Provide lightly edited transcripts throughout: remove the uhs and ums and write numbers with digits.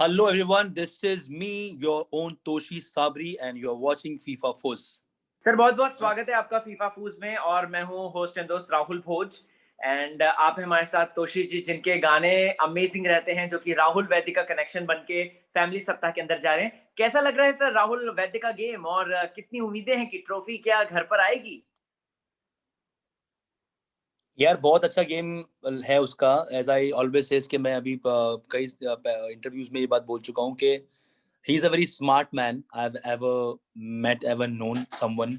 Hello everyone, this is me, your own Toshi Sabri, and you're watching FIFA Fuzz. Sir बहुत बहुत स्वागत है आपका फीफा फूज में। और मैं हूँ होस्ट एंड दोस्त राहुल भोज। एंड आप हैं हमारे साथ तोशी जी, जिनके गाने अमेजिंग रहते हैं, जो कि राहुल वैदिक का कनेक्शन बन के फैमिली सप्ताह के अंदर जा रहे हैं। कैसा लग रहा है सर राहुल वैदिक का गेम, और कितनी उम्मीदें हैं कि ट्रॉफी क्या घर पर आएगी? यार बहुत अच्छा गेम है उसका। एज आई ऑलवेज सेज कि मैं अभी कई इंटरव्यूज में ये बात बोल चुका हूँ कि he is a very smart man I have ever met ever known someone.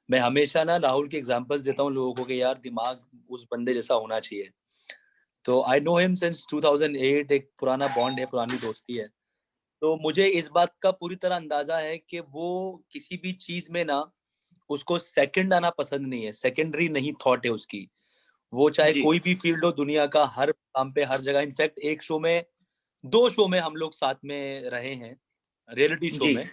मैं हमेशा ना राहुल के एग्जांपल्स देता हूँ लोगों को कि यार दिमाग उस बंदे जैसा होना चाहिए। तो आई नो हिम सिंस 2008, एक पुराना बॉन्ड है, पुरानी दोस्ती है। तो मुझे इस बात का पूरी तरह अंदाजा है कि वो किसी भी चीज में ना उसको सेकंड आना पसंद नहीं है, सेकेंडरी नहीं थॉट है उसकी। वो चाहे जी कोई भी फील्ड हो दुनिया का, हर काम पे, हर जगह। इनफैक्ट एक शो में, दो शो में हम लोग साथ में रहे हैं, रियलिटी शो जी में,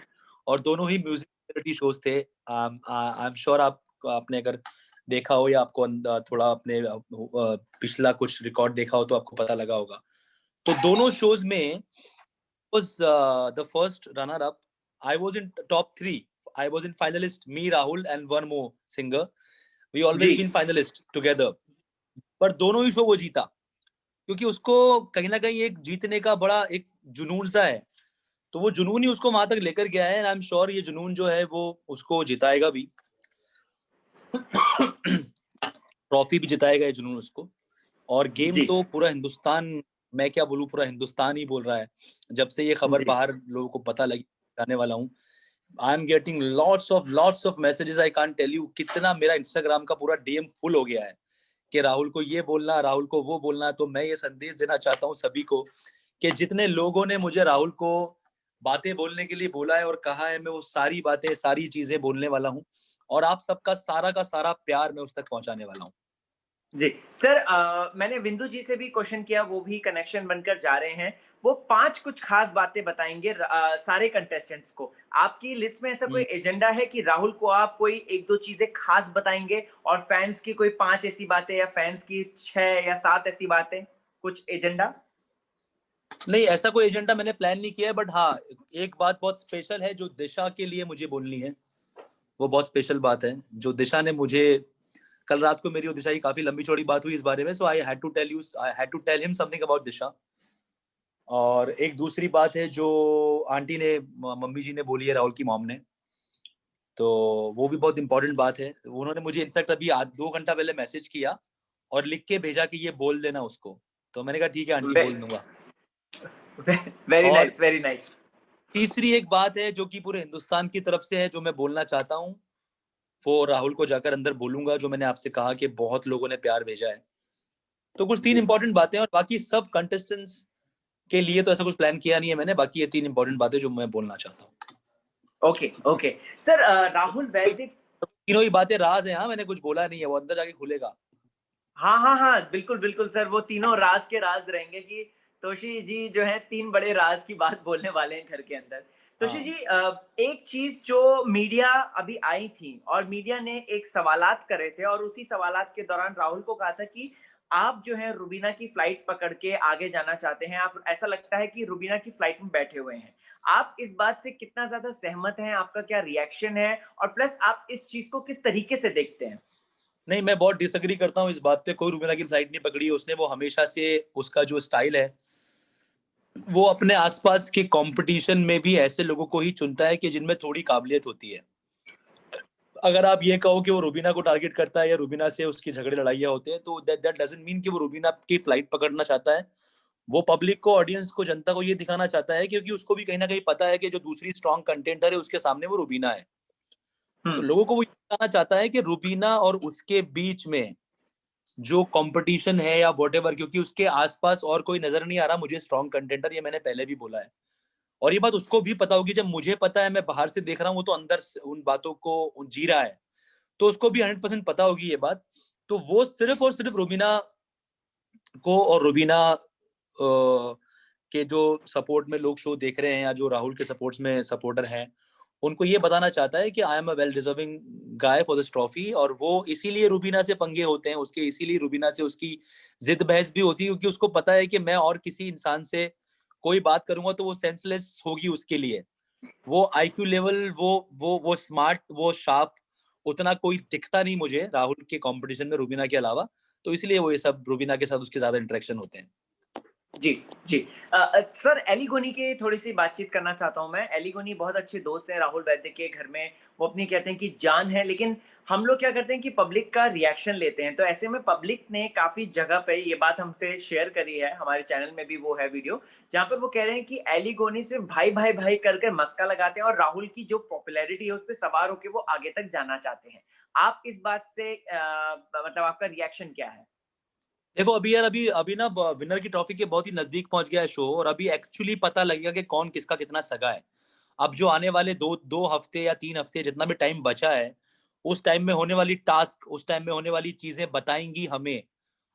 और दोनों ही म्यूजिक रियलिटी शोज थे। आई एम श्योर आपने अगर देखा हो या आपको थोड़ा अपने पिछला कुछ रिकॉर्ड देखा हो तो आपको पता लगा होगा। तो दोनों शोज में was the first runner up. I was in top 3. I was in finalist, me, Rahul, and one more singer. We ji always been finalist together. पर दोनों ही शो वो जीता, क्योंकि उसको कहीं ना कहीं एक जीतने का बड़ा एक जुनून सा है। तो वो जुनून ही उसको वहां तक लेकर गया है। आई एम श्योर ये जुनून जो है वो उसको जिताएगा भी। ट्रॉफी भी जिताएगा ये जुनून उसको। और गेम जी तो पूरा हिंदुस्तान, मैं क्या बोलूं, पूरा हिंदुस्तान ही बोल रहा है। जब से ये खबर जी बाहर लोगों को पता लगी, जाने वाला हूँ, I am getting lots of messages. I can't tell you कितना मेरा इंस्टाग्राम का पूरा डीएम फुल हो गया है कि राहुल को ये बोलना, राहुल को वो बोलना। तो मैं ये संदेश देना चाहता हूँ सभी को कि जितने लोगों ने मुझे राहुल को बातें बोलने के लिए बोला है और कहा है, मैं वो सारी बातें, सारी चीजें बोलने वाला हूँ, और आप सबका सारा का सारा प्यार मैं उस तक पहुंचाने वाला हूँ। जी सर, मैंने विंदु जी से भी क्वेश्चन किया, वो भी कनेक्शन बनकर जा रहे हैं। वो 5 कुछ खास बातें बताएंगे सारे कंटेस्टेंट्स को। आपकी लिस्ट में ऐसा कोई एजेंडा है कि राहुल को आप कोई 1-2 चीजें खास बताएंगे, और फैंस की कोई 5 ऐसी बातें, या फैंस की 6 या 7 ऐसी बातें, कुछ एजेंडा? नहीं, ऐसा कोई एजेंडा मैंने प्लान नहीं किया है, बट हाँ, एक बात बहुत स्पेशल है जो दिशा के लिए मुझे बोलनी है। वो बहुत स्पेशल बात है जो दिशा ने मुझे, कल रात को मेरी और दिशा की काफी लंबी चौड़ी बात हुई इस बारे में। So I had to tell him something about Disha. और एक दूसरी बात है जो आंटी ने, मम्मी जी ने बोली है, राहुल की मॉम ने, तो वो भी बहुत इंपॉर्टेंट बात है। उन्होंने मुझे इनफैक्ट अभी 2 घंटा पहले मैसेज किया और लिख के भेजा कि ये बोल देना उसको। तो मैंने कहा ठीक है आंटी, बोल दूंगा। वेरी और नाइस, वेरी नाइस। तीसरी एक बात है जो कि पूरे हिंदुस्तान की तरफ से है, जो मैं बोलना चाहता हूँ, वो राहुल को जाकर अंदर बोलूंगा, जो मैंने आपसे कहा कि बहुत लोगों ने प्यार भेजा है। तो कुछ 3 जी इंपॉर्टेंट बातें, और बाकी सब कंटेस्टेंट्स के लिए तो ऐसा कुछ प्लान किया नहीं है मैंने। बाकी ये 3 इंपॉर्टेंट बातें जो मैं बोलना चाहता हूँ। ओके ओके सर, राहुल वैदिक। तीनों ही बातें राज है, हाँ, मैंने कुछ बोला नहीं है, वो अंदर जाके खुलेगा। हाँ हाँ हाँ, बिल्कुल बिल्कुल सर, वो तीनों राज के राज रहेंगे कि तोशी जी जो है 3 बड़े राज की बात बोलने वाले हैं घर के अंदर। तोशी हाँ, जी, एक चीज जो मीडिया अभी आई थी, और मीडिया ने एक सवालात करे थे, और उसी सवालात के दौरान राहुल को कहा था कि आप जो है रुबीना की फ्लाइट पकड़ के आगे जाना चाहते हैं, आप, ऐसा लगता है कि रुबीना की फ्लाइट में बैठे हुए हैं। आप इस बात से कितना ज्यादा सहमत हैं? आपका क्या रिएक्शन है? और प्लस आप इस चीज को किस तरीके से देखते हैं? नहीं, मैं बहुत डिसएग्री करता हूँ इस बात पे। कोई रुबीना की साइड नहीं पकड़ी है उसने। वो हमेशा से, उसका जो स्टाइल है, वो अपने आसपास के कंपटीशन में भी ऐसे लोगों को ही चुनता है कि जिनमें थोड़ी काबिलियत होती है। अगर आप ये कहो कि वो रुबीना को टारगेट करता है या रुबीना से उसकी झगड़े लड़ाइयाँ होते हैं, तो दैट डजंट मीन कि वो रुबीना की फ्लाइट पकड़ना चाहता है। वो पब्लिक को, ऑडियंस को, जनता को ये दिखाना चाहता है, क्योंकि उसको भी कहीं ना कहीं पता है कि जो दूसरी स्ट्रॉन्ग कंटेंडर है उसके सामने वो रुबीना है। तो हम्म। लोगों को वो ये बताना चाहता है कि रुबीना और उसके बीच में जो कंपटीशन है या व्हाटएवर, क्योंकि उसके आसपास और कोई नजर नहीं आ रहा मुझे स्ट्रॉन्ग कंटेंडर। ये मैंने पहले भी बोला है, और ये बात उसको भी पता होगी। जब मुझे पता है, मैं बाहर से देख रहा हूँ, वो तो अंदर से उन बातों को जी रहा है, तो उसको भी 100% पता होगी ये बात। तो वो सिर्फ और सिर्फ रुबीना को, और रुबीना के जो सपोर्ट में लोग शो देख रहे हैं, या जो राहुल के सपोर्ट्स में सपोर्टर हैं, उनको ये बताना चाहता है कि I am a well deserving guy for this trophy. और वो इसीलिए रुबीना से पंगे होते हैं उसके, इसीलिए रुबीना से उसकी जिद बहस भी होती है, क्योंकि उसको पता है कि मैं और किसी इंसान से कोई बात करूंगा तो वो सेंसलेस होगी उसके लिए। वो आईक्यू लेवल, वो स्मार्ट, वो शार्प उतना कोई दिखता नहीं मुझे राहुल के कंपटीशन में रुबीना के अलावा। तो इसलिए वो ये सब रुबीना के साथ उसके ज्यादा इंटरेक्शन होते हैं। जी, जी। सर एली गोनी की थोड़ी-सी बातचीत करना चाहता हूँ मैं। एली गोनी बहुत अच्छे दोस्त हैं राहुल वैद्य के घर में, वो अपनी कहते हैं कि जान है, लेकिन हम लोग क्या करते हैं कि पब्लिक का रिएक्शन लेते हैं। तो ऐसे में पब्लिक ने काफ़ी जगह पे ये बात हमसे शेयर करी है, हमारे चैनल में भी वो है वीडियो, जहाँ पर वो कह रहे हैं कि एली गोनी सिर्फ़ भाई, भाई, भाई कर कर मस्का लगाते हैं और राहुल की जो पॉपुलैरिटी है, उस पे सवार होके वो आगे तक जाना चाहते हैं। आप इस बात से मतलब आपका रिएक्शन क्या है? देखो अभी यार, अभी अभी ना विनर की ट्रॉफी के बहुत ही नजदीक पहुंच गया है शो, और अभी एक्चुअली पता लगेगा कि कौन किसका कितना सगा है। अब जो आने वाले दो दो हफ्ते या 3 हफ्ते जितना भी टाइम बचा है, उस टाइम में होने वाली टास्क, उस टाइम में होने वाली चीजें बताएंगी हमें,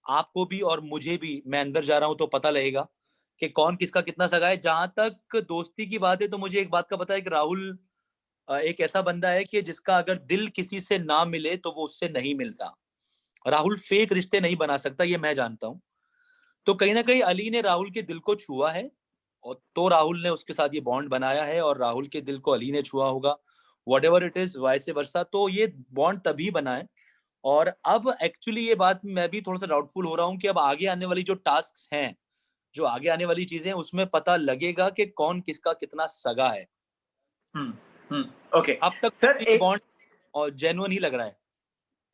आपको भी और मुझे भी। मैं अंदर जा रहा हूं तो पता लगेगा कि कौन किसका कितना सगा है। जहां तक दोस्ती की बात है तो मुझे एक बात का पता है कि राहुल एक ऐसा बंदा है कि जिसका अगर दिल किसी से ना मिले तो वो उससे नहीं मिलता। राहुल फेक रिश्ते नहीं बना सकता, ये मैं जानता हूं। तो कहीं ना कहीं अली ने राहुल के दिल को छुआ है, और तो राहुल ने उसके साथ ये बॉन्ड बनाया है, और राहुल के दिल को अली ने छुआ होगा, what ever it is, vice versa. तो ये बॉन्ड तभी बना है। और अब एक्चुअली ये बात मैं भी थोड़ा सा डाउटफुल हो रहा हूँ कि अब आगे आने वाली जो टास्क हैं, जो आगे आने वाली चीजें हैं, उसमें पता लगेगा कि कौन किसका कितना सगा है। हुँ, हुँ, ओके। अब तक सर तो ये एक बॉन्ड और जेन्युइन ही लग रहा है।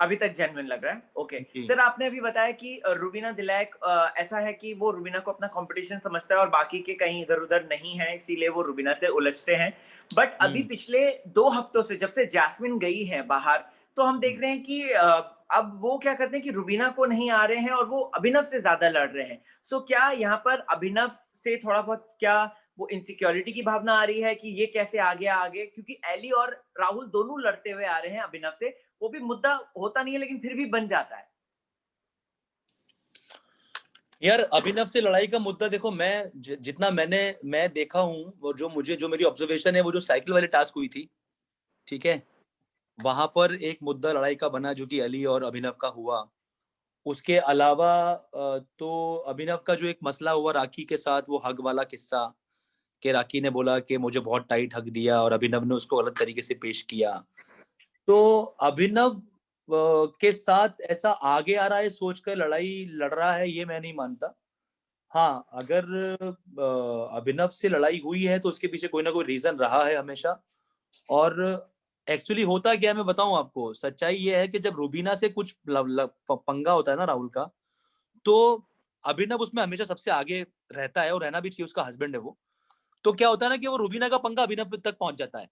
अभी तक जेन्युइन लग रहा है, ओके। जी। सर आपने अभी बताया कि रुबीना दिलैक ऐसा है कि वो रुबीना को अपना कॉम्पिटिशन समझता है और बाकी के कहीं इधर-उधर नहीं है, इसीलिए वो रुबीना से उलझते हैं। बट अभी हम्म। पिछले 2 हफ्तों से जब से जैस्मिन गई है बाहर, तो हम देख हम्म। रहे हैं कि अब वो क्या करते हैं कि रुबीना को नहीं आ रहे हैं और वो अभिनव से ज़्यादा लड़ रहे हैं। सो क्या यहाँ पर अभिनव से थोड़ा बहुत क्या वो इनसिक्योरिटी की भावना आ रही है कि ये कैसे आ गया आगे? क्योंकि एली और राहुल दोनों लड़ते हुए आ रहे हैं अभिनव से, वो भी मुद्दा होता नहीं है लेकिन फिर भी बन जाता है। यार अभिनव से लड़ाई का मुद्दा देखो, जितना मैं देखा हूँ, वो जो मेरी ऑब्जर्वेशन है, वो जो साइकिल वाली टास्क हुई थी, ठीक है, वहां पर एक मुद्दा लड़ाई का बना जो कि अली और अभिनव का हुआ। उसके अलावा तो अभिनव का जो एक मसला हुआ राखी के साथ, वो हग वाला किस्सा, कि राखी ने बोला कि मुझे बहुत टाइट हग दिया और अभिनव ने उसको गलत तरीके से पेश किया। तो अभिनव के साथ ऐसा आगे आ रहा है सोचकर लड़ाई लड़ रहा है, ये मैं नहीं मानता। हाँ, अगर अभिनव से लड़ाई हुई है तो उसके पीछे कोई ना कोई रीजन रहा है हमेशा। और एक्चुअली होता क्या है मैं बताऊं आपको, सच्चाई ये है कि जब रूबीना से कुछ पंगा होता है ना राहुल का, तो अभिनव उसमें हमेशा सबसे आगे रहता है, और रहना भी चाहिए, उसका हस्बैंड है वो। तो क्या होता है ना कि वो रूबीना का पंगा अभिनव तक पहुंच जाता है।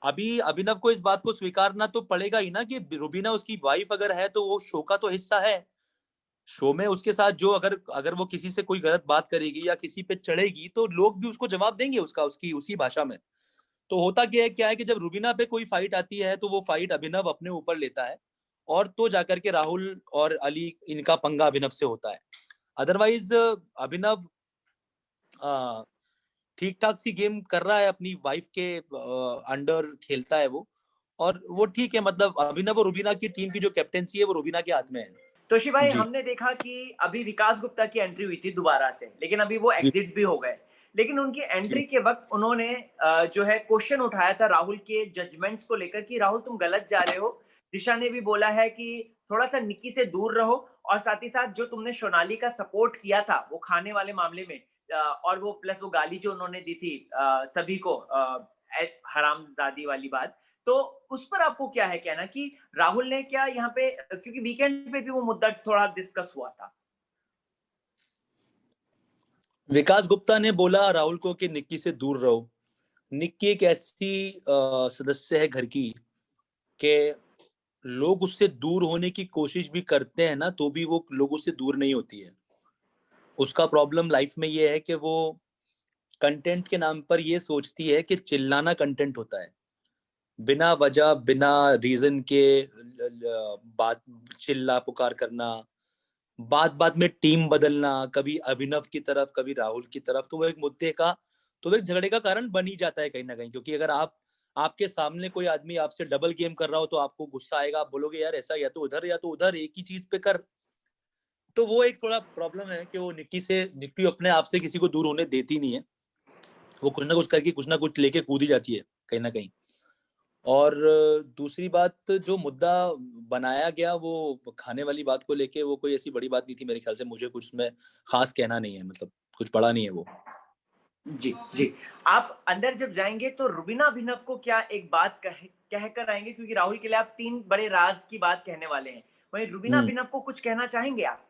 अभी अभिनव को इस बात को स्वीकारना तो पड़ेगा ही ना कि रूबीना उसकी वाइफ अगर है तो वो शो का तो हिस्सा है। शो में उसके साथ जो अगर अगर वो किसी से कोई गलत बात करेगी या किसी पे चढ़ेगी तो लोग भी उसको जवाब देंगे उसका, उसकी उसी भाषा में। तो होता क्या है कि जब रुबीना पे कोई फाइट आती है तो वो फाइट अभिनव अपने ऊपर लेता है, और तो जाकर के राहुल और अली इनका पंगा अभिनव से होता है। अदरवाइज अभिनव ठीक ठाक सी गेम कर रहा है, अपनी वाइफ के अंडर खेलता है वो। और वो ठीक है, मतलब अभिनव और रुबीना की टीम की जो कैप्टेंसी है वो रुबीना के हाथ में है। तोशी भाई जी। हमने देखा कि अभी विकास गुप्ता की एंट्री हुई थी दोबारा से, लेकिन अभी वो जी। एग्जिट भी हो गए। लेकिन उनकी जी। एंट्री के वक्त उन्होंने जो है क्वेश्चन उठाया था राहुल के जजमेंट्स को लेकर कि राहुल तुम गलत जा रहे हो। दिशा ने भी बोला है कि थोड़ा सा निक्की से दूर रहो, और साथ ही साथ जो तुमने सोनाली का सपोर्ट किया था वो खाने वाले मामले में, और वो प्लस वो गाली जो उन्होंने दी थी सभी को, हरामजादी वाली बात, तो उस पर आपको क्या है कहना कि राहुल ने क्या यहाँ पे, क्योंकि वीकेंड पे भी वो मुद्दा थोड़ा डिस्कस हुआ था। विकास गुप्ता ने बोला राहुल को कि निक्की से दूर रहो। निक्की एक ऐसी सदस्य है घर की कि लोग उससे दूर होने की कोशिश भी करते हैं ना, तो भी वो लोग उससे दूर नहीं होती है। उसका प्रॉब्लम लाइफ में ये है कि वो कंटेंट के नाम पर ये सोचती है कि चिल्लाना कंटेंट होता है। बिना वजह, बिना रीजन के बात, चिल्ला पुकार करना, बात बात में टीम बदलना, कभी अभिनव की तरफ कभी राहुल की तरफ, तो वो एक मुद्दे का, तो वो एक झगड़े का कारण बन ही जाता है कहीं ना कहीं। क्योंकि अगर आपके सामने कोई आदमी आपसे डबल गेम कर रहा हो तो आपको गुस्सा आएगा, आप बोलोगे यार ऐसा, या तो उधर या तो उधर, एक ही चीज पे कर। तो वो एक थोड़ा प्रॉब्लम है कि वो निक्की अपने आप से किसी को दूर होने देती नहीं है। वो कुछ ना कुछ करके कुछ ना कुछ लेके कूद ही जाती है कहीं ना कहीं। और दूसरी बात, जो मुद्दा बनाया गया वो खाने वाली बात को लेके, वो कोई ऐसी बड़ी बात नहीं थी मेरे ख्याल से। मुझे कुछ उसमें खास कहना नहीं है, मतलब कुछ बड़ा नहीं है वो। जी, जी। आप अंदर जब जाएँगे तो रुबीना अभिनव को क्या एक बात कह कर आएँगे, क्योंकि राहुल के लिए आप 3 बड़े राज़ की बात कहने वाले हैं। वहीं रुबीना हम्म। अभिनव को कुछ कहना चाहेंगे आप?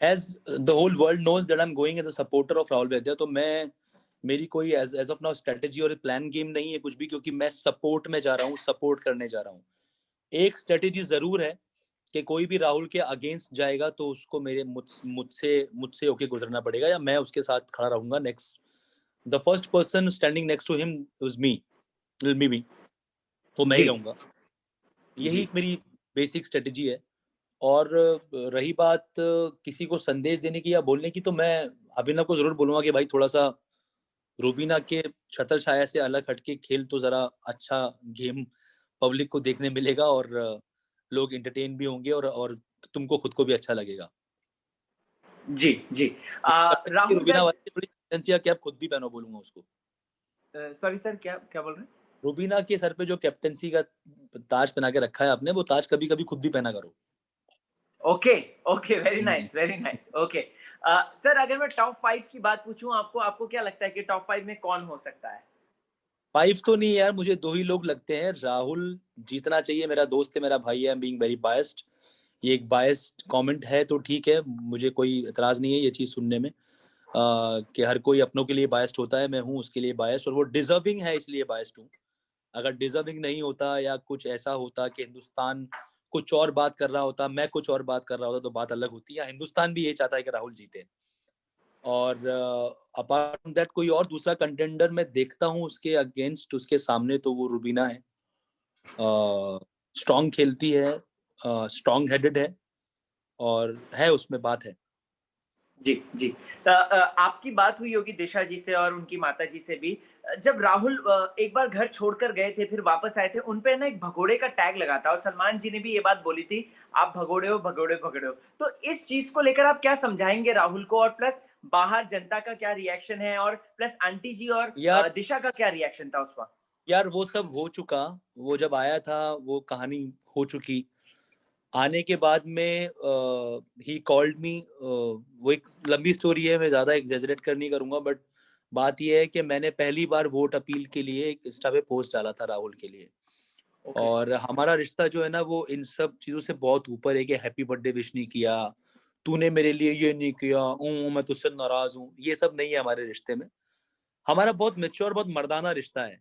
As the whole world knows that I am going as a supporter of Rahul Vaidya, तो मैं, मेरी कोई एज ऑफ नाउ स्ट्रेटेजी और प्लान गेम नहीं है कुछ भी, क्योंकि मैं सपोर्ट में जा रहा हूँ, सपोर्ट करने जा रहा हूँ। एक स्ट्रेटेजी जरूर है कि कोई भी राहुल के अगेंस्ट जाएगा तो उसको मेरे मुझसे होके गुजरना पड़ेगा, या मैं उसके साथ खड़ा रहूंगा। Next, the first person standing next to him was me, maybe, तो मैं ही जी, रहूंगा। यही जी, एक मेरी बेसिक स्ट्रेटेजी है। और रही बात किसी को संदेश देने की या बोलने की, तो मैं अभिनव को जरूर बोलूंगा कि भाई थोड़ा सा रूबीना के छत्र छाया से अलग हटके खेल तो जरा, अच्छा गेम पब्लिक को देखने मिलेगा, और लोग एंटरटेन भी होंगे, और तुमको खुद को भी अच्छा लगेगा। जी, जी। राहुल रूबीना वैद्य, वाली थोड़ी कैप्टनसी कैप खुद भी पहनो, बोलूंगा उसको। सॉरी सर, क्या क्या बोल रहे हैं? रूबीना के सर पे जो कैप्टनसी का ताज पहना के रखा है आपने, वो ताज कभी कभी खुद भी पहना करो। Okay, okay, very hmm. Nice, very nice, okay. Sir, अगर मैं टॉप 5 की बात पूछूँ आपको, आपको क्या लगता है कि टॉप 5 में कौन हो सकता है? 5 तो नहीं यार, मुझे 2 ही लोग लगते हैं। राहुल जीतना चाहिए, मेरा दोस्त है, मेरा भाई है, I am being very biased. ये एक बायस्ड कमेंट है तो ठीक है, मुझे कोई इतराज नहीं है ये चीज सुनने में, कि हर कोई अपनों के लिए बायस्ड होता है। मैं हूँ उसके लिए बायस्ड, और वो डिजर्विंग है इसलिए बायस्ड हूँ। अगर डिजर्विंग नहीं होता, या कुछ ऐसा होता कि हिंदुस्तान कुछ और बात कर रहा होता, मैं कुछ और बात कर रहा होता, तो बात अलग होती। या हिंदुस्तान भी ये चाहता है कि राहुल जीते। और अपार्ट फ्रॉम दैट कोई और दूसरा कंटेंडर मैं देखता हूँ उसके अगेंस्ट, उसके सामने, तो वो रुबीना है। स्ट्रॉन्ग खेलती है, स्ट्रॉन्ग हेडेड है, और है उसमें बात है। जी, जी। आपकी बात हुई होगी दिशा जी से और उनकी माताजी से भी। जब राहुल एक बार घर छोड़कर गए थे, फिर वापस आए थे, उन पे ना एक भगोड़े का टैग लगा था और सलमान जी ने भी ये बात बोली थी, "आप भगोड़े हो, भगोड़े, भगोड़े हो।" तो इस चीज़ को लेकर आप क्या समझाएँगे राहुल को, और प्लस बाहर जनता का क्या रिएक्शन है, और प्लस आंटी जी और यार दिशा का क्या रिएक्शन था उस वक़्त? यार वो सब हो चुका। वो जब आया था वो कहानी हो चुकी। आने के बाद में ही कॉल्ड मी, वो एक लंबी स्टोरी है, मैं ज्यादा एग्जेजरेट कर नहीं करूंगा, बट बात ये है कि मैंने पहली बार वोट अपील के लिए एक इंस्टा पे पोस्ट डाला था राहुल के लिए। ओके, और हमारा रिश्ता जो है ना, वो इन सब चीजों से बहुत ऊपर है कि हैप्पी बर्थडे विश नहीं किया, तूने मेरे लिए ये नहीं किया, मैं तुझसे नाराज हूँ, ये सब नहीं है हमारे रिश्ते में। हमारा बहुत मेच्योर, बहुत मर्दाना रिश्ता है।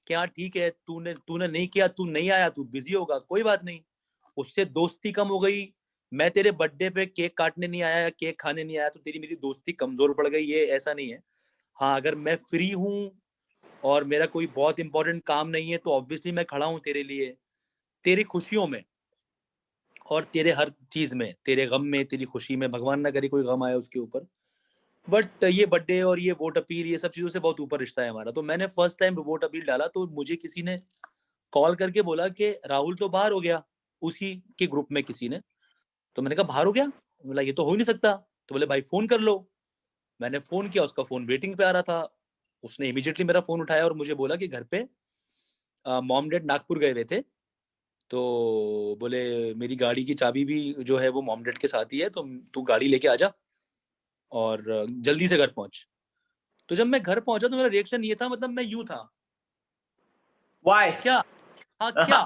क्या ठीक है, तूने तूने नहीं किया, तू नहीं आया, तू बिजी होगा, कोई बात नहीं, उससे दोस्ती कम हो गई। मैं तेरे बर्थडे पे केक काटने नहीं आया या केक खाने नहीं आया तो तेरी मेरी दोस्ती कमजोर पड़ गई, ये ऐसा नहीं है। हाँ, अगर मैं फ्री हूँ और मेरा कोई बहुत इंपॉर्टेंट काम नहीं है, तो ऑब्वियसली मैं खड़ा हूँ तेरे लिए, तेरी खुशियों में, और तेरे हर चीज में, तेरे गम में, तेरी खुशी में, भगवान ना करे कोई गम आए उसके ऊपर। बट ये बर्थडे और ये वोट अपील, ये सब चीजों से बहुत ऊपर रिश्ता है हमारा। तो मैंने फर्स्ट टाइम वोट अपील डाला तो मुझे किसी ने कॉल करके बोला कि राहुल तो बाहर हो गया, उसी के ग्रुप में किसी ने। तो मैंने कहा बाहर हो गया, बोला ये तो हो ही नहीं सकता। तो बोले भाई फोन कर लो। मैंने फोन किया, उसका फोन वेटिंग पे आ रहा था। उसने इमीडिएटली मेरा फोन उठाया और मुझे बोला कि घर पे मॉम डैड नागपुर गए हुए थे, तो बोले मेरी गाड़ी की चाबी भी जो है वो मॉम डैड के साथ ही है, तो तू गाड़ी लेके आ जा और जल्दी से घर पहुंच। तो जब मैं घर पहुंचा तो मेरा रिएक्शन ये था, मतलब मैं यूं था, व्हाई? क्या? हाँ क्या?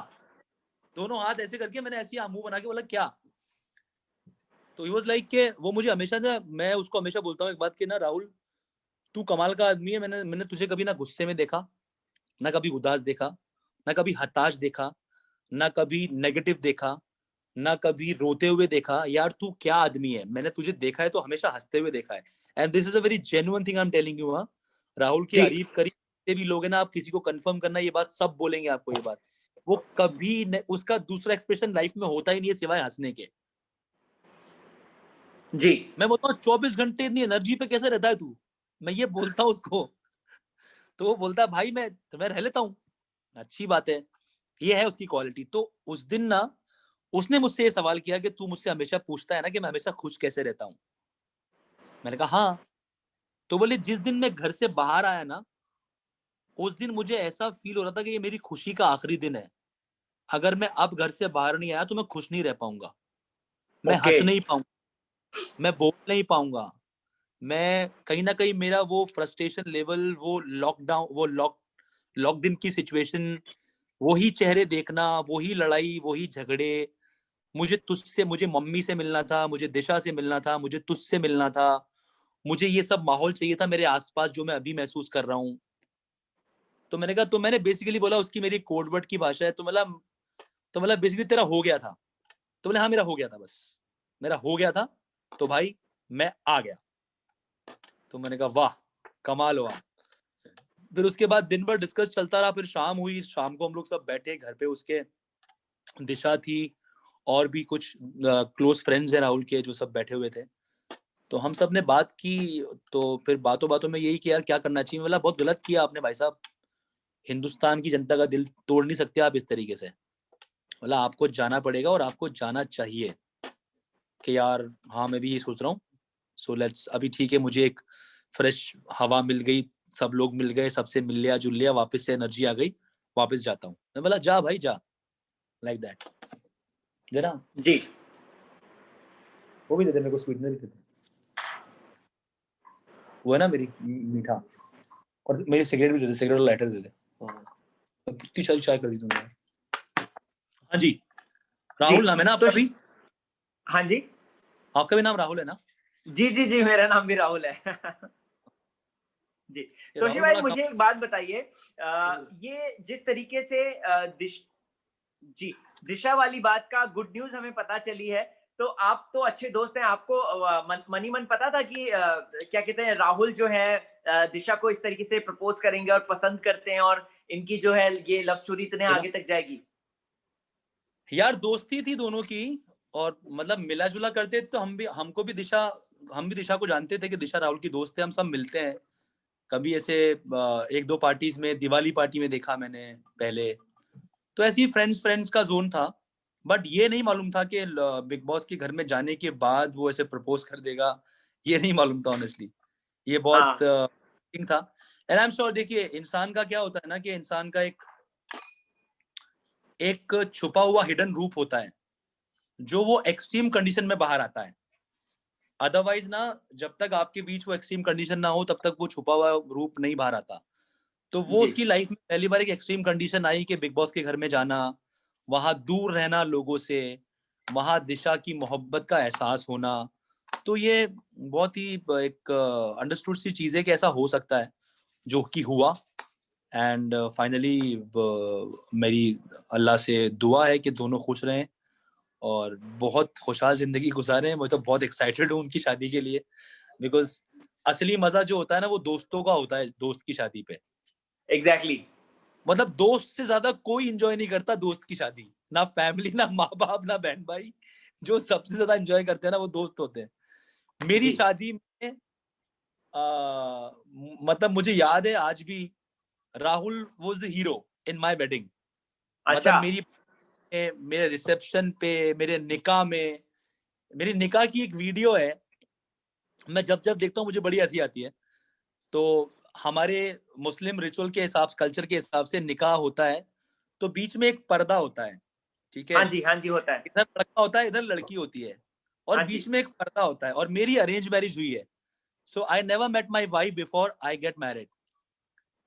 दोनों हाथ ऐसे करके मैंने ऐसी मुंह बना के बोला क्या? तो ही वाज लाइक के वो मुझे हमेशा से, मैं उसको हमेशा बोलता हूँ एक बात कि ना राहुल, तू कमाल का आदमी है। मैंने मैंने तुझे कभी ना गुस्से में देखा, ना कभी उदास देखा, ना कभी हताश देखा, ना कभी नेगेटिव देखा, ना कभी रोते हुए देखा। यार तू क्या आदमी है, मैंने तुझे देखा है तो हमेशा हंसते हुए देखा है। And this is a very genuine thing I am telling you. हाँ, राहुल के जी, करीब करीब जितने भी लोग हैं ना, आप किसी को कंफर्म करना, ये बात सब बोलेंगे आपको ये बात। वो कभी उसका दूसरा एक्सप्रेशन लाइफ में होता ही नहीं है सिवाय हंसने के। जी, मैं बोलता हूँ 24 घंटे इतनी एनर्जी पे कैसे रहता है तू, मैं ये बोलता हूँ उसको। तो वो बोलता है भाई मैं रह लेता हूँ। अच्छी बात है, ये है उसकी क्वालिटी। तो उस दिन ना, उसने मुझसे ये सवाल किया कि तू मुझसे हमेशा पूछता है ना कि मैं हमेशा खुश कैसे रहता हूँ। मैंने कहा हाँ। तो बोले जिस दिन मैं घर से बाहर आया ना, उस दिन मुझे ऐसा फील हो रहा था कि ये मेरी खुशी का आखिरी दिन है। अगर मैं अब घर से बाहर नहीं आया तो मैं खुश नहीं रह पाऊंगा, मैं ओके। हंस नहीं पाऊंगा, मैं बोल नहीं पाऊंगा, मैं कहीं ना कहीं मेरा वो फ्रस्ट्रेशन लेवल, वो लॉकडाउन, वो लॉकड इन की सिचुएशन, वही चेहरे देखना, वही लड़ाई, वही झगड़े, मुझे मम्मी से मिलना था, मुझे दिशा से मिलना था, मुझे तुझसे मिलना था, मुझे ये सब माहौल चाहिए था मेरे आसपास जो मैं अभी महसूस कर रहा हूँ। तो मैंने कहा, तो मैंने बेसिकली बोला, उसकी मेरी कोडवर्ड की भाषा है, तो मतलब बेसिकली तेरा हो गया था। तो बोले हाँ मेरा हो गया था, बस मेरा हो गया था, तो भाई मैं आ गया। तो मैंने कहा वाह, कमाल हुआ। फिर उसके बाद दिन भर डिस्कस चलता रहा, फिर शाम हुई, शाम को हम लोग सब बैठे घर पे, उसके दिशा थी और भी कुछ क्लोज फ्रेंड्स हैं राहुल के जो सब बैठे हुए थे। तो हम सब ने बात की, तो फिर बातों बातों में यही किया क्या करना चाहिए। बोला बहुत गलत किया आपने भाई साहब, हिंदुस्तान की जनता का दिल तोड़ नहीं सकते आप इस तरीके से। बोला आपको जाना पड़ेगा और आपको जाना चाहिए। कि यार हाँ मैं भी ये सोच रहा हूँ। सो लेट्स, अभी ठीक है, मुझे एक फ्रेश हवा मिल गई, सब लोग मिल गए, सबसे मिल लिया जुल लिया, वापस से एनर्जी आ गई, वापस जाता हूँ। मैं बोला जा भाई जा, लाइक दैट। जरा जी। वो भी दे दे मेरे को, स्वीटनर भी दे दे। वो है ना मेरी मीठा, और मेरी सिगरेट भी दे दे, सिगरेट और लाइटर दे दे। कितनी सारी चाय कर दी तुमने यार। हाँ जी, जी। राहुल नाम है ना तो आपका भी? हाँ जी। आपका भी नाम राहुल है ना? जी जी जी, मेरा नाम भी राहुल है। जी। ये तोशी राहुल भाई बड़ा कम। मुझे एक बात बताइए, ये जिस तरीके से जी, दिशा वाली बात का गुड न्यूज़ हमें पता चली है, तो आप तो अच्छे दोस्त हैं, आपको मनी मन पता था कि क्या कहते हैं, राहुल जो है दिशा को इस तरीके से प्रपोज़ करेंगे और पसंद करते हैं, और इनकी जो है ये लव स्टोरी इतने है ना आगे तक जाएगी? यार, दोस्ती थी दोनों की, और मतलब मिला जुला करते तो हम भी दिशा को जानते थे कि दिशा राहुल की दोस्त है, हम सब मिलते हैं। कभी ऐसे एक दो पार्टीज में, दिवाली पार्टी में देखा मैंने पहले, तो ऐसे ही फ्रेंड्स फ्रेंड्स का जोन था। बट ये नहीं मालूम था कि बिग बॉस के घर में जाने के बाद वो ऐसे प्रपोज कर देगा, ये नहीं मालूम था ऑनेस्टली। ये बहुत हाँ। थिंग था। एंड आई एम श्योर, देखिए इंसान का क्या होता है ना, कि इंसान का एक एक छुपा हुआ हिडन रूप होता है, जो वो एक्सट्रीम कंडीशन में बाहर आता है। अदरवाइज ना, जब तक आपके बीच वो एक्सट्रीम कंडीशन ना हो, तब तक वो छुपा हुआ रूप नहीं बाहर आता। तो वो जी। उसकी लाइफ में पहली बार एक एक्सट्रीम कंडीशन आई कि बिग बॉस के घर में जाना, वहां दूर रहना लोगों से, वहां दिशा की मोहब्बत का एहसास होना। तो ये बहुत ही एक अंडरस्टूड सी चीज है कि ऐसा हो सकता है, जो कि हुआ। एंड फाइनली मेरी अल्लाह से दुआ है कि दोनों खुश रहें और बहुत खुशहाल जिंदगी गुजारें। मैं तो बहुत एक्साइटेड हूँ उनकी शादी के लिए, बिकॉज असली मजा जो होता है ना, वो दोस्तों का होता है, दोस्त की शादी पे। एग्ज़ैक्टली। मतलब दोस्त से ज्यादा कोई एंजॉय नहीं करता दोस्त की शादी, ना फैमिली, ना माँ बाप, ना बहन भाई। जो सबसे ज्यादा एंजॉय करते हैं ना, वो दोस्त होते हैं। मेरी जी। शादी में मतलब मुझे याद है आज भी, Rahul was the hero in my wedding. मतलब अच्छा। मेरे रिसेप्शन पे, मेरे निकाह में, मेरी निकाह की एक वीडियो है, मैं जब जब देखता हूँ मुझे बड़ी हंसी आती है। तो हमारे मुस्लिम रिचुअल के हिसाब, कल्चर के हिसाब से निकाह होता है, तो बीच में एक पर्दा होता है, ठीक है? हाँ जी, होता है। इधर लड़का होता है, इधर लड़की होती है, और हाँ बीच जी। में एक पर्दा होता है। और मेरी अरेंज मैरिज हुई है। So I never met my wife before I get married.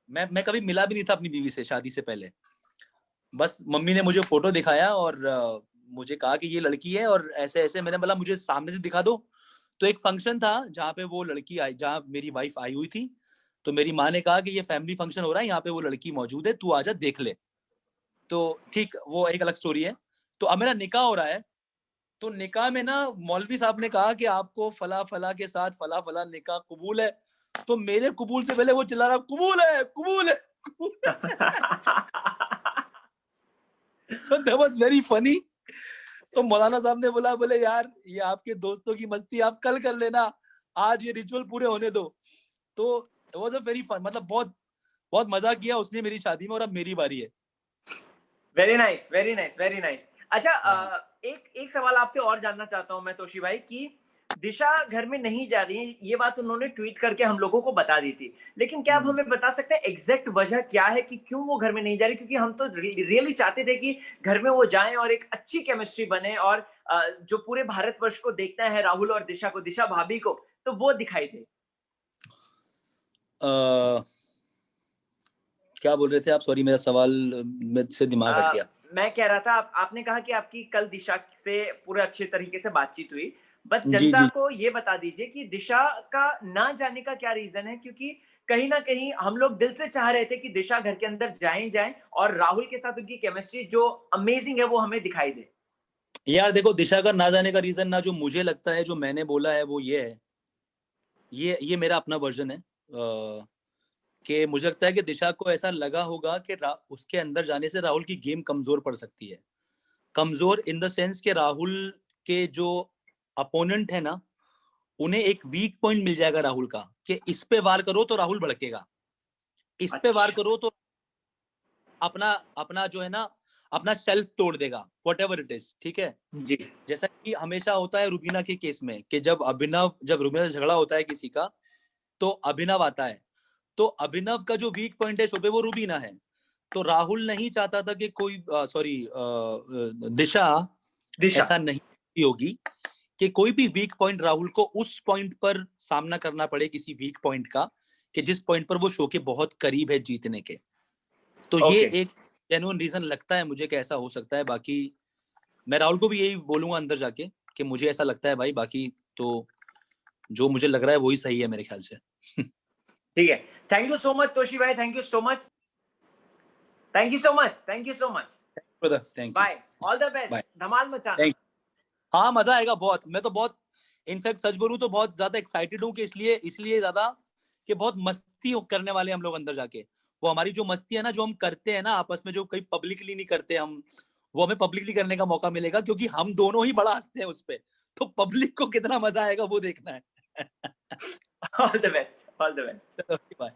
मैं कभी मिला भी नहीं था अपनी बीवी से शादी से पहले। बस मम्मी ने मुझे फोटो दिखाया और मुझे कहा कि ये लड़की है, और ऐसे ऐसे मैंने बोला मुझे सामने से दिखा दो। तो एक फंक्शन था जहाँ पे वो लड़की आई, जहाँ मेरी वाइफ आई हुई थी। तो मेरी माँ ने कहा कि ये फैमिली फंक्शन हो रहा है, यहाँ पे वो लड़की मौजूद है, तू आजा देख ले। तो ठीक, वो एक अलग स्टोरी है। तो अब मेरा निकाह हो रहा है। तो निकाह में ना, मौलवी साहब ने कहा कि आपको फला फला के साथ फला फला निकाह कबूल है। तो मेरे कबूल से पहले वो चिल्ला रहा, कबूल है, कबूल है, कबूल है। So that was very funny। तो मौलाना साहब ने बोला, बोले यार ये आपके दोस्तों की मस्ती, आप कल कर लेना, आज ये रिचुअल पूरे होने दो। तो it was a very fun, मतलब बहुत बहुत मजा किया उसने मेरी शादी में, और अब मेरी बारी है। Very nice, very nice, very nice. अच्छा, हाँ एक सवाल आपसे और जानना चाहता हूं मैं तोशी भाई कि दिशा घर में नहीं जा रही है, ये बात उन्होंने ट्वीट करके हम लोगों को बता दी थी, लेकिन क्या आप हम्म। हमें बता सकते हैं एग्जैक्ट वजह क्या है कि क्यों वो घर में नहीं जा रही? क्योंकि हम तो रियली चाहते थे कि घर में वो जाएं और एक अच्छी केमिस्ट्री बने और जो पूरे भारतवर्ष को देखना है राहुल और दिशा को, दिशा भाभी को, तो वो दिखाई दे। क्या बोल रहे थे आप? सॉरी, मेरा सवाल में से दिमाग हट गया। मैं कह रहा था आपने कहा कि आपकी कल दिशा से पूरे अच्छे तरीके से बातचीत हुई। बस जी जनता जी। को ये बता दीजिए कि दिशा का ना जाने का क्या रीज़न है? क्योंकि कहीं न कहीं हम लोग दिल से चाह रहे थे कि दिशा घर के अंदर जाएँ और राहुल के साथ उनकी केमिस्ट्री जो अमेज़िंग है वो हमें दिखाई दे। यार देखो, दिशा का ना जाने का रीजन ना जो मुझे लगता है, जो मैंने बोला है वो ये है, ये मेरा अपना वर्जन है, कि मुझे लगता है कि दिशा को ऐसा लगा होगा कि उसके अंदर जाने से राहुल की गेम कमजोर पड़ सकती है। कमजोर इन द सेंस कि राहुल के जो अपोनेंट है ना, उन्हें एक वीक पॉइंट मिल जाएगा राहुल का, कि इस पे वार करो तो राहुल भड़केगा, इस पे वार अच्छा। करो तो अपना अपना जो है ना, अपना सेल्फ तोड़ देगा, वट एवर इट इज, ठीक है। जी। जैसा कि हमेशा होता है रुबीना के केस में, कि जब रुबीना से झगड़ा होता है किसी का, तो अभिनव आता है, तो अभिनव का जो वीक पॉइंट है शो पे वो रुबीना है। तो राहुल नहीं चाहता था कि कोई सॉरी दिशा दिशा। ऐसा नहीं होगी कि कोई भी वीक पॉइंट राहुल को उस पॉइंट पर सामना करना पड़े, किसी वीक पॉइंट का, कि जिस पॉइंट पर वो शो के बहुत करीब है जीतने के। तो ये ओके। एक जेन्युइन रीजन लगता है मुझे कि ऐसा हो सकता है। बाकी मैं राहुल को भी यही बोलूंगा अंदर जाके कि मुझे ऐसा लगता है भाई, बाकी तो जो मुझे लग रहा है वही सही है मेरे ख्याल से। ठीक है। Thank you so much Toshi भाई, thank you so much. Thank you so much, thank you so much. Brother thank you. Bye, all the best, bye. धमाल मचाना। थैंक। हाँ, मजा आएगा बहुत। मैं तो बहुत, इनफैक्ट सच बोलूं तो बहुत ज्यादा एक्साइटेड हूँ, कि इसलिए इसलिए ज्यादा कि बहुत मस्ती करने वाले हम लोग अंदर जाके। वो हमारी जो मस्ती है ना, जो हम करते हैं ना आपस में, जो कहीं पब्लिकली नहीं करते हम, वो हमें पब्लिकली करने का मौका मिलेगा, क्योंकि हम दोनों ही बड़ा हंसते हैं उस पे। तो पब्लिक को कितना मजा आएगा वो देखना है। All the best, all the best. चलो बाय।